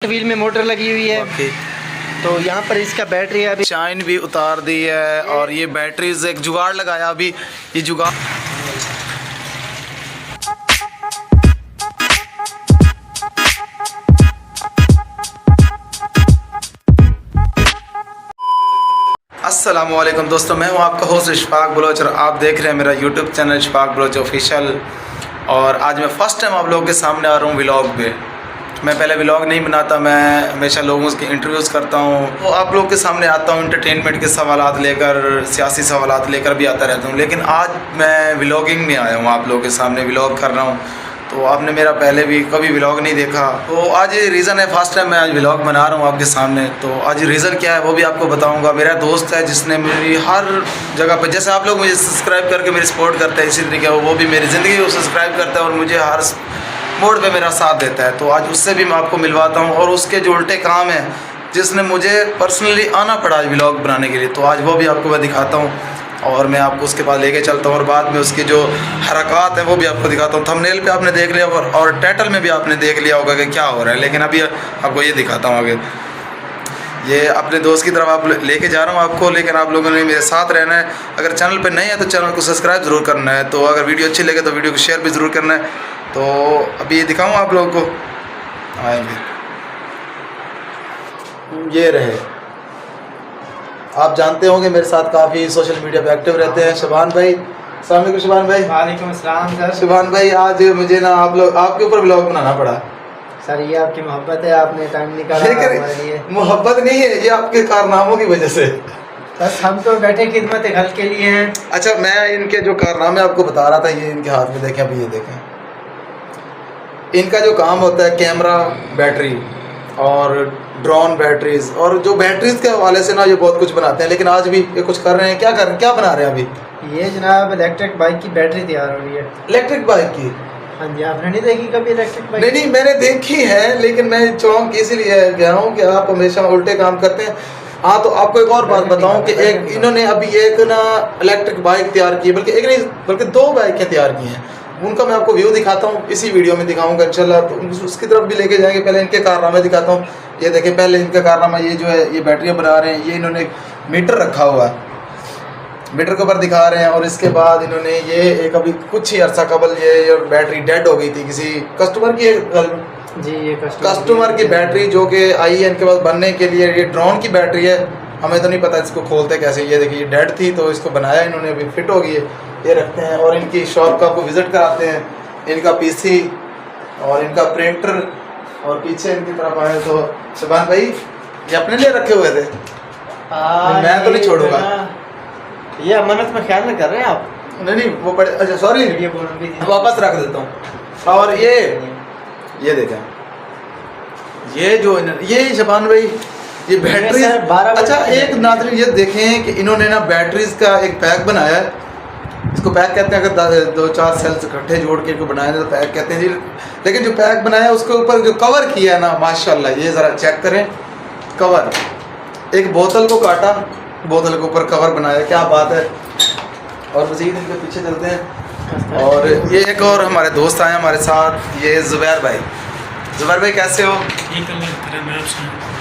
Wheel में motor लगी हुई है। तो यहाँ पर इसका बैटरी है, अभी शाइन भी उतार दी है और ये बैटरीज एक जुगाड़ लगाया अभी ये जुगाड़। अस्सलामुअलैकुम दोस्तों, मैं हूँ आपका होस्ट इशफाक बलोच और आप देख रहे हैं मेरा YouTube channel Ishfaq Baloch official. और आज मैं फ़र्स्ट टाइम आप लोगों के सामने आ रहा हूँ व्लॉग पे। मैं पहले व्लॉग नहीं बनाता, मैं हमेशा लोगों के इंटरव्यूज़ करता हूँ, तो आप लोगों के सामने आता हूँ, एंटरटेनमेंट के सवालात लेकर, सियासी सवालात लेकर भी आता रहता हूँ। लेकिन आज मैं व्लॉगिंग में आया हूँ, आप लोगों के सामने व्लॉग कर रहा हूँ। तो आपने मेरा पहले भी कभी व्लॉग नहीं देखा, तो आज ये रीज़न है, फर्स्ट टाइम मैं आज व्लॉग बना रहा हूँ आपके सामने। तो आज रीज़न क्या है वो भी आपको बताऊँगा। मेरा दोस्त है जिसने मेरी हर जगह पर, जैसे आप लोग मुझे सब्सक्राइब करके मेरी सपोर्ट करते हैं, इसी तरीके वो भी मेरी ज़िंदगी को सब्सक्राइब करता है और मुझे हर मोड पे मेरा साथ देता है। तो आज उससे भी मैं आपको मिलवाता हूँ और उसके जो उल्टे काम हैं जिसने मुझे पर्सनली आना पड़ा आज व्लॉग बनाने के लिए, तो आज वो भी आपको मैं दिखाता हूँ और मैं आपको उसके पास लेके चलता हूँ और बाद में उसकी जो हरकत है वो भी आपको दिखाता हूँ। थंबनेल पे आपने देख लिया और टाइटल में भी आपने देख लिया होगा कि क्या हो रहा है, लेकिन अभी आपको ये दिखाता हूँ आगे। ये अपने दोस्त की तरफ आप लेके जा रहा हूँ आपको, लेकिन आप लोगों ने मेरे साथ रहना है। अगर चैनल पर नहीं है तो चैनल को सब्सक्राइब ज़रूर करना है, तो अगर वीडियो अच्छी लगे तो वीडियो को शेयर भी ज़रूर करना है। तो अभी ये दिखाऊँ आप लोगों को, आएंगे ये रहे। आप जानते होंगे मेरे साथ काफ़ी सोशल मीडिया पे एक्टिव रहते हैं शबान भाई। अस्सलाम वालेकुम शबान भाई। वालेकुम अस्सलाम सर। शबान भाई, आज मुझे ना आपके ऊपर व्लॉग बनाना पड़ा सर। ये आपकी मोहब्बत है, आपने टाइम निकाला हमारे लिए। मोहब्बत नहीं है, ये आपके कारनामों की वजह से। बस हम तो बैठे खिदमत हल के लिए हैं। अच्छा, मैं इनके जो कारनामे आपको बता रहा था, ये इनके हाथ में देखें, अभी ये देखें। इनका जो काम होता है कैमरा, बैटरी और ड्रोन बैटरीज, और जो बैटरीज के हवाले से ना ये बहुत कुछ बनाते हैं। लेकिन आज भी ये कुछ कर रहे हैं। क्या बना रहे हैं अभी? ये जनाब इलेक्ट्रिक बाइक की बैटरी तैयार हो रही है। इलेक्ट्रिक बाइक की? हाँ जी। आपने नहीं देखी कभी इलेक्ट्रिक बाइक? नहीं, मैंने देखी है, लेकिन मैं चौंक इसीलिए गया हूँ कि आप हमेशा उल्टे काम करते हैं। हाँ, तो आपको एक और बात बताऊं कि एक इन्होंने अभी एक ना इलेक्ट्रिक बाइक तैयार की, बल्कि एक नहीं बल्कि 2 बाइकें तैयार की हैं। उनका मैं आपको व्यू दिखाता हूँ, इसी वीडियो में दिखाऊंगा इंशाल्लाह। तो उसकी तरफ भी लेके जाएंगे। पहले इनके कारनामे दिखाता हूँ। ये देखें, पहले इनका कारनामा ये जो है, ये बैटरियाँ बना रहे हैं। ये इन्होंने मीटर रखा हुआ है, मीटर के ऊपर दिखा रहे हैं। और इसके बाद इन्होंने ये एक अभी कुछ ही अर्सा कबल ये बैटरी डेड हो गई थी किसी कस्टमर की जी। ये कस्टमर की बैटरी जो कि आई है इनके पास बनने के लिए। ये ड्रोन की बैटरी है, हमें तो नहीं पता इसको खोलते कैसे। ये देखिए, ये डेड थी तो इसको बनाया इन्होंने, अभी फिट हो गई है। ये रखते हैं और इनकी शॉप का आपको विज़िट कराते हैं। इनका पीसी और इनका प्रिंटर, और पीछे इनकी तरफ आए तो शबान भाई ये अपने लिए रखे हुए थे। मैं तो नहीं छोड़ूंगा। ये अमानत में ख्याल कर रहे हैं आप? नहीं वो पड़े। अच्छा सॉरी, वापस रख देता हूँ। और ये देखें, ये जो ये शबान भाई ये बैटरी। अच्छा, एक नाज़रीन ये देखें कि इन्होंने ना बैटरीज का एक पैक बनाया है। इसको पैक कहते हैं, अगर 2-4 सेल्स इकट्ठे जोड़ के इनको बनाया तो पैक कहते हैं जी। लेकिन जो पैक बनाया है उसके ऊपर जो कवर किया है ना, माशाल्लाह, ये ज़रा चेक करें कवर। एक बोतल को काटा, बोतल के ऊपर कवर बनाया, क्या बात है। और मज़ीद इनके पीछे चलते हैं। और ये एक और हमारे दोस्त आए हमारे साथ, ये ज़ुबैर भाई। ज़ुबैर भाई कैसे हो?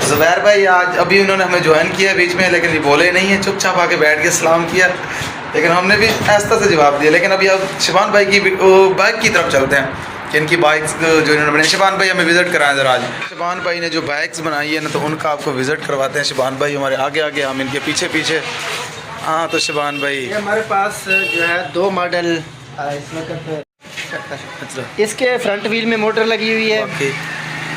ज़ुबैर भाई आज अभी उन्होंने हमें ज्वाइन किया बीच में, लेकिन ये बोले नहीं है, चुपचाप आके बैठ के सलाम किया, लेकिन हमने भी ऐसा से जवाब दिया। लेकिन अभी अब शबान भाई की बाइक की तरफ चलते हैं कि इनकी बाइक्स जो इन्होंने बनाई। शबान भाई हमें विज़िट कराएं ज़रा आज। शबान भाई ने जो बाइक्स बनाई है ना, तो उनका आपको विज़िट करवाते हैं। शबान भाई हमारे आगे आगे, हम इनके पीछे पीछे। हाँ, तो शबान भाई हमारे पास जो है 2 मॉडल इस वक्त। इसके फ्रंट व्हील में मोटर लगी हुई है।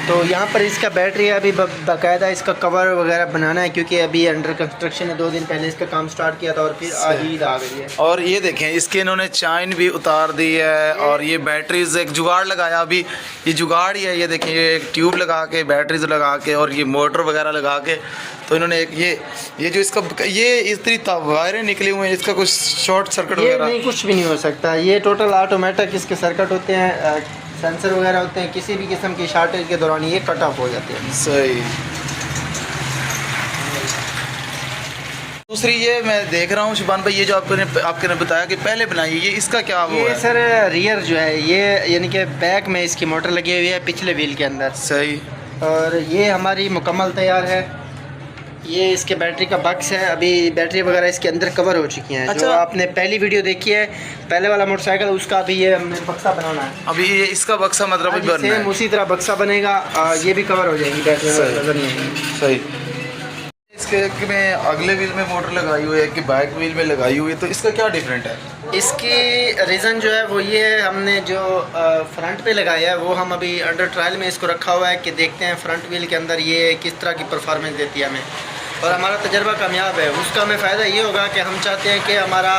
तो यहाँ पर इसका बैटरी है, अभी बाकायदा इसका कवर वगैरह बनाना है, क्योंकि अभी अंडर कंस्ट्रक्शन है। 2 दिन पहले इसका काम स्टार्ट किया था और फिर आज ईद आ गई है। और ये देखें, इसके इन्होंने चाइन भी उतार दी है और ये बैटरीज एक जुगाड़ लगाया। अभी ये जुगाड़ ही है, ये देखें, ये एक ट्यूब लगा के, बैटरीज लगा के और ये मोटर वगैरह लगा के, तो इन्होंने एक ये जो इसका ये इतनी वायरें निकली हुई हैं, इसका कुछ शॉर्ट सर्किट वगैरह नहीं, कुछ भी नहीं हो सकता। ये टोटल ऑटोमेटिक इसके सर्किट होते हैं, सेंसर वगैरह होते हैं। किसी भी किस्म की शॉर्टेज के दौरान ये कट ऑफ हो जाते हैं। सही। दूसरी ये मैं देख रहा हूँ शबान भाई, ये जो आपने बताया कि पहले बनाई, ये इसका क्या वो है? सर रियर जो है ये, यानी कि बैक में इसकी मोटर लगी हुई है पिछले व्हील के अंदर। सही। और ये हमारी मुकम्मल तैयार है। ये इसके बैटरी का बक्स है, अभी बैटरी वगैरह इसके अंदर कवर हो चुकी हैं। अच्छा। जो आपने पहली वीडियो देखी है पहले वाला मोटरसाइकिल, उसका भी ये हमने बक्सा बनाना है। अभी ये इसका बक्सा मतलब भी बनना है। सेम उसी तरह बक्सा बनेगा, ये भी कवर हो जाएगी बैटरी, नजर नहीं आएगी। सही। इसके में अगले व्हील में मोटर लगाई हुई है कि बैक व्हील में लगाई हुई है, तो इसका क्या डिफरेंट है? इसकी रीज़न जो है वो ये है, हमने जो फ्रंट पे लगाया है वो हम अभी अंडर ट्रायल में इसको रखा हुआ है कि देखते हैं फ्रंट व्हील के अंदर ये किस तरह की परफॉर्मेंस देती है हमें, और हमारा तजर्बा कामयाब है। उसका हमें फ़ायदा ये होगा कि हम चाहते हैं कि हमारा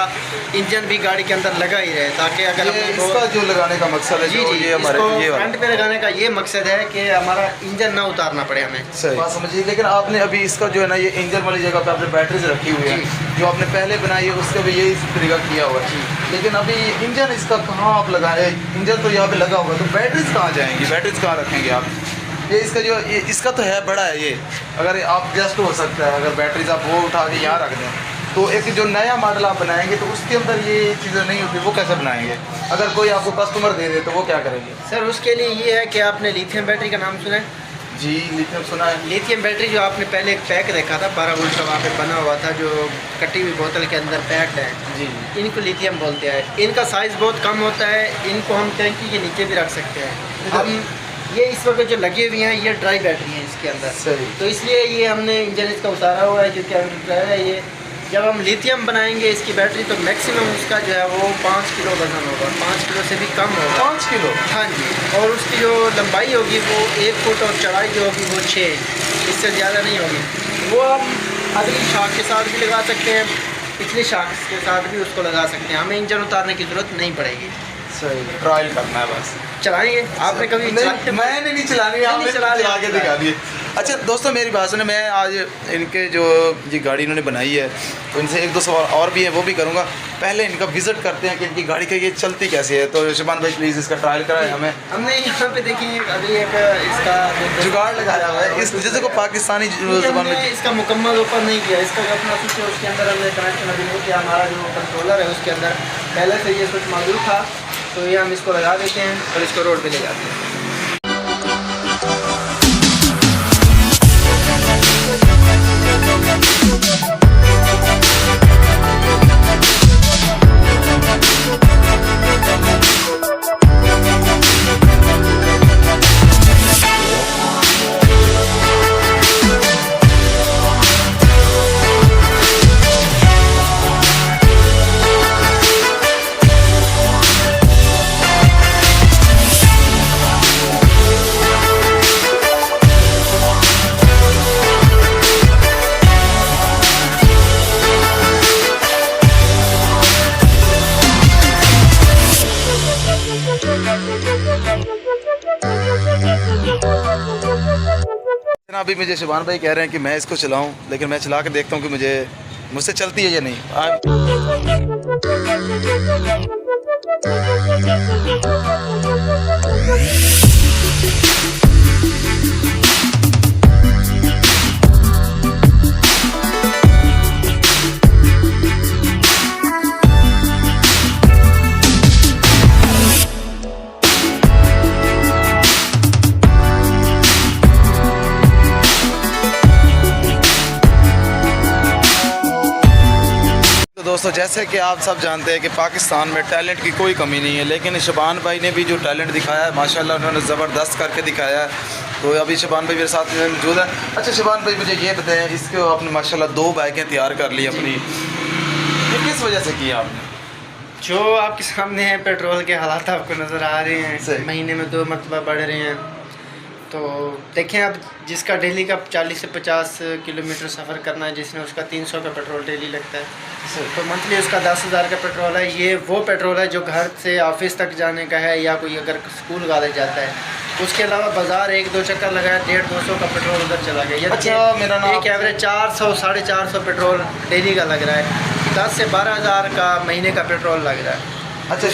इंजन भी गाड़ी के अंदर लगा ही रहे, ताकि अगर इसका जो लगाने का मकसद है, जी ये हमारे ये फ्रंट पे लगाने का ये मकसद है कि हमारा इंजन ना उतारना पड़े हमें। सही बात समझिए। लेकिन आपने अभी इसका जो है ना, ये इंजन वाली जगह पे आपने बैटरीज रखी हुई है, जो आपने पहले बनाई है उसका भी यही तरीका किया हुआ है। लेकिन अभी इंजन इसका कहाँ आप लगाए? इंजन तो यहाँ पे लगा होगा, तो बैटरीज कहाँ जाएंगी? बैटरीज कहाँ रखेंगे आप? ये इसका जो इसका तो है बड़ा है, ये अगर आप जस्ट हो सकता है अगर बैटरीज आप वो उठा के यहाँ रख दें, तो एक जो नया मॉडल आप बनाएंगे तो उसके अंदर ये चीज़ें नहीं होती, वो कैसे बनाएंगे? अगर कोई आपको कस्टमर दे दे तो वो क्या करेंगे? सर उसके लिए ये है कि आपने लिथियम बैटरी का नाम सुना है? जी लिथियम सुना है। लिथियम बैटरी जो आपने पहले एक पैक देखा था 12 वोल्ट का, वहाँ पे बना हुआ था, जो कटी हुई बोतल के अंदर पैक्ड है, जी इनको लिथियम बोलते हैं। इनका साइज़ बहुत कम होता है, इनको हम टैंकी के नीचे भी रख सकते हैं। हम ये इस वक्त जो लगे हुए हैं ये ड्राई बैटरी है इसके अंदर। सही। तो इसलिए ये हमने इंजन इसका उतारा हुआ है, जो कि अंडर है। ये जब हम लिथियम बनाएंगे इसकी बैटरी तो मैक्सिमम उसका जो है वो 5 किलो वजन होगा, 5 किलो से भी कम होगा। 5 किलो? हाँ जी। और उसकी जो लंबाई होगी वो 1 फुट और चौड़ाई जो होगी वो 6, इससे ज़्यादा नहीं होगी। वो हम अगली शाख के साथ भी लगा सकते हैं, पिछली शाख के साथ भी उसको लगा सकते हैं, हमें इंजन उतारने की ज़रूरत नहीं पड़ेगी। सही। ट्रायल करना है बस। चलाएंगे आपने कभी? मैंने नहीं चलानी, आपने चला के दिखा दिए। अच्छा दोस्तों मेरी बात सुने, मैं आज इनके जो ये गाड़ी इन्होंने बनाई है तो इनसे एक दो सवाल और भी हैं वो भी करूँगा। पहले इनका विजिट करते हैं कि इनकी गाड़ी का ये चलती कैसे है। तो शबान भाई प्लीज़ इसका ट्रायल कराएं हमें। हमने यहाँ पे देखिए अभी एक इसका जुगाड़ लगाया हुआ है, इस जैसे को पाकिस्तानी ज़बान में इसका मुकम्मल ओपन नहीं किया। इसका जो अपना स्विच है उसके अंदर हमने कनेक्शन अभी नहीं किया। हमारा जो कंट्रोलर है उसके अंदर पहले से ये स्विच मौजूद था, तो ये हम इसको लगा देते हैं और इसको रोड पे ले जाते हैं। अभी मुझे शबान भाई कह रहे हैं कि मैं इसको चलाऊं, लेकिन मैं चला के देखता हूं कि मुझसे चलती है या नहीं। दोस्तों जैसे कि आप सब जानते हैं कि पाकिस्तान में टैलेंट की कोई कमी नहीं है, लेकिन शबान भाई ने भी जो टैलेंट दिखाया है माशाल्लाह उन्होंने ज़बरदस्त करके दिखाया है। तो अभी शबान भाई मेरे साथ में मौजूद है। अच्छा शबान भाई मुझे ये बताएं, इसको आपने माशाल्लाह 2 बाइकें तैयार कर ली अपनी, ये किस वजह से किया आपने? जो आपके सामने है पेट्रोल के हालात आपको नज़र आ रहे हैं, महीने में 2 मरतबा बढ़ रहे हैं। तो देखें अब जिसका डेली का 40 से 50 किलोमीटर सफ़र करना है, जिसने उसका 300 का पेट्रोल डेली लगता है, तो मंथली उसका 10,000 का पेट्रोल है। ये वो पेट्रोल है जो घर से ऑफिस तक जाने का है, या कोई अगर स्कूल कॉलेज जाता है। उसके अलावा बाज़ार 1-2 चक्कर लगाया, 150-200 का पेट्रोल उधर चला गया। अच्छा मेरा नाम एक एवरेज 400-450 पेट्रोल डेली का लग रहा है, 10 से 12,000 का महीने का पेट्रोल लग रहा है। अच्छा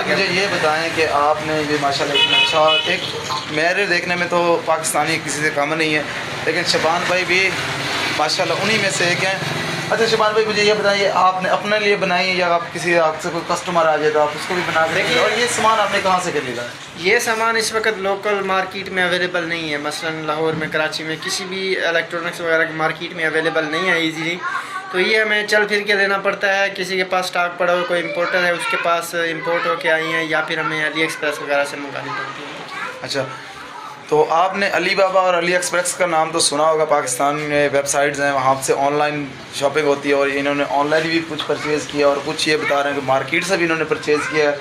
मुझे ये बताएं कि आपने ये माशाल्लाह इतना अच्छा, एक मेरे देखने में तो पाकिस्तानी किसी से कम नहीं है, लेकिन शबान भाई भी माशाल्लाह उन्हीं में से एक हैं अच्छा शबान भाई, मुझे ये बताइए, आपने अपने लिए बनाई है या आप किसी आपसे कोई कस्टमर आ जाए तो आप उसको भी बना देंगे? और ये सामान आपने कहाँ से खरीदा है? ये सामान इस वक्त लोकल मार्केट में अवेलेबल नहीं है। मसलन लाहौर में, कराची में, किसी भी इलेक्ट्रॉनिक्स वगैरह की मार्केट में अवेलेबल नहीं है ईजीली। तो ये हमें चल फिर के लेना पड़ता है। किसी के पास स्टॉक पड़ा हो, कोई इंपोर्टर है उसके पास इंपोर्ट होके आई हैं, या फिर हमें अली एक्सप्रेस वगैरह से मंगानी पड़ती है। अच्छा, तो आपने अली बाबा और अली एक्सप्रेस का नाम तो सुना होगा, पाकिस्तान में वेबसाइट्स हैं, वहाँ से ऑनलाइन शॉपिंग होती है, और इन्होंने ऑनलाइन भी कुछ परचेज़ किया और कुछ ये बता रहे हैं कि मार्केट से भी इन्होंने परचेज़ किया है।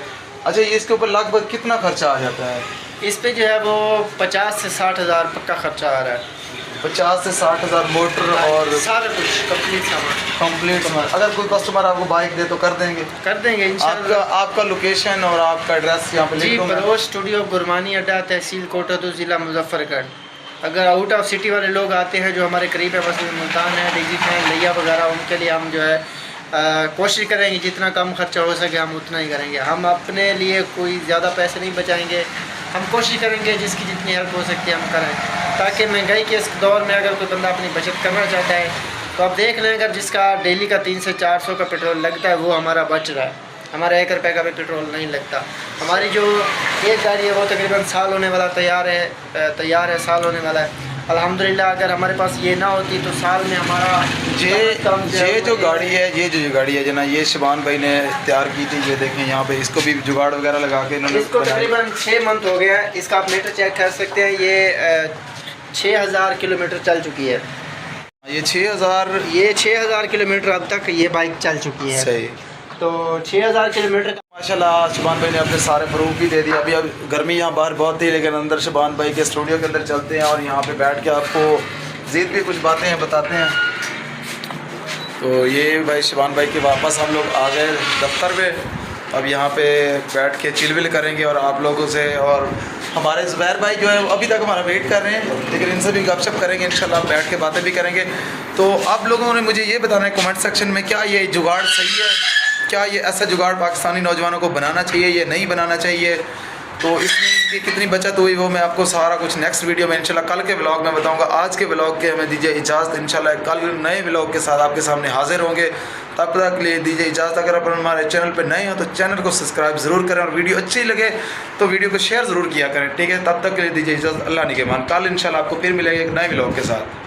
अच्छा, ये इसके ऊपर लगभग कितना खर्चा आ जाता है? इस पे जो है वो 50 से 60 हज़ार पक्का खर्चा आ रहा है। 50 से 60 हज़ार मोटर और सारा कुछ कंप्लीट सामान। कंप्लीट सामान। अगर कोई कस्टमर आपको बाइक दे तो कर देंगे? कर देंगे इंशाल्लाह। आपका लोकेशन और आपका एड्रेस यहाँ पे लिख जी, दूँगा। बरोज स्टूडियो, गुरमानी अड्डा, तहसील कोटद्दू, ज़िला मुजफ्फरगढ़। अगर आउट ऑफ सिटी वाले लोग आते हैं जो हमारे करीब है, मसलन मुल्तान है, डिजिट है, लिया वगैरह, उनके लिए हम जो है कोशिश करेंगे जितना कम खर्चा हो सके हम उतना ही करेंगे। हम अपने लिए कोई ज़्यादा पैसे नहीं बचाएंगे, हम कोशिश करेंगे जिसकी जितनी हेल्प हो सकती है हम करें, ताकि महंगाई के इस दौर में अगर कोई बंदा अपनी बचत करना चाहता है तो आप देख लें, अगर जिसका डेली का 300 से 400 का पेट्रोल लगता है वो हमारा बच रहा है। हमारा 1 रुपये का भी पेट्रोल नहीं लगता। हमारी जो एक गाड़ी है वो तकरीबन साल होने वाला तैयार है, साल होने वाला है अल्हम्दुलिल्लाह। अगर हमारे पास ये ना होती तो साल में हमारा ये जो गाड़ी है जना, ये शबान भाई ने तैयार की थी। ये देखें यहाँ पे, इसको भी जुगाड़ वगैरह लगा के इन्होंने इसको तकरीबन 6 मंथ हो गया है। इसका आप मीटर चेक कर सकते हैं। ये 6000 किलोमीटर चल चुकी है। ये 6000 किलोमीटर अब तक ये बाइक चल चुकी है। सही। तो 6000 किलोमीटर माशाल्लाह शबान भाई ने अपने सारे प्रूफ भी दे दिए। अभी अब गर्मी यहाँ बाहर बहुत थी, लेकिन अंदर शबान भाई के स्टूडियो के अंदर चलते हैं और यहाँ पे बैठ के आपको ज़ीद भी कुछ बातें हैं बताते हैं। तो ये भाई शबान भाई के वापस हम लोग आ गए दफ्तर पे। अब यहाँ पे बैठ के चिलविल करेंगे और आप लोगों से, और हमारे ज़ुबैर भाई जो है अभी तक हमारा वेट कर रहे हैं, लेकिन इनसे भी गपशप करेंगे इंशाल्लाह, बैठ के बातें भी करेंगे। तो आप लोगों ने मुझे ये बताना है कमेंट सेक्शन में, क्या ये जुगाड़ सही है? क्या ये ऐसा जुगाड़ पाकिस्तानी नौजवानों को बनाना चाहिए या नहीं बनाना चाहिए? तो इसमें इनकी कितनी बचत हुई वो मैं आपको सारा कुछ नेक्स्ट वीडियो में इंशाल्लाह कल के व्लॉग में बताऊंगा। आज के व्लॉग के हमें दीजिए इजाज़त, इंशाल्लाह कल नए व्लॉग के साथ आपके सामने हाजिर होंगे। तब तक लिए दीजिए इजाज़त। अगर आप हमारे चैनल पर नए हो तो चैनल को सब्सक्राइब ज़रूर करें, और वीडियो अच्छी लगे तो वीडियो को शेयर ज़रूर किया करें, ठीक है? तब तक के लिए दीजिए इजाज़त। अल्लाह निगहबान। कल इंशाल्लाह आपको फिर मिलेंगे एक नए व्लॉग के साथ।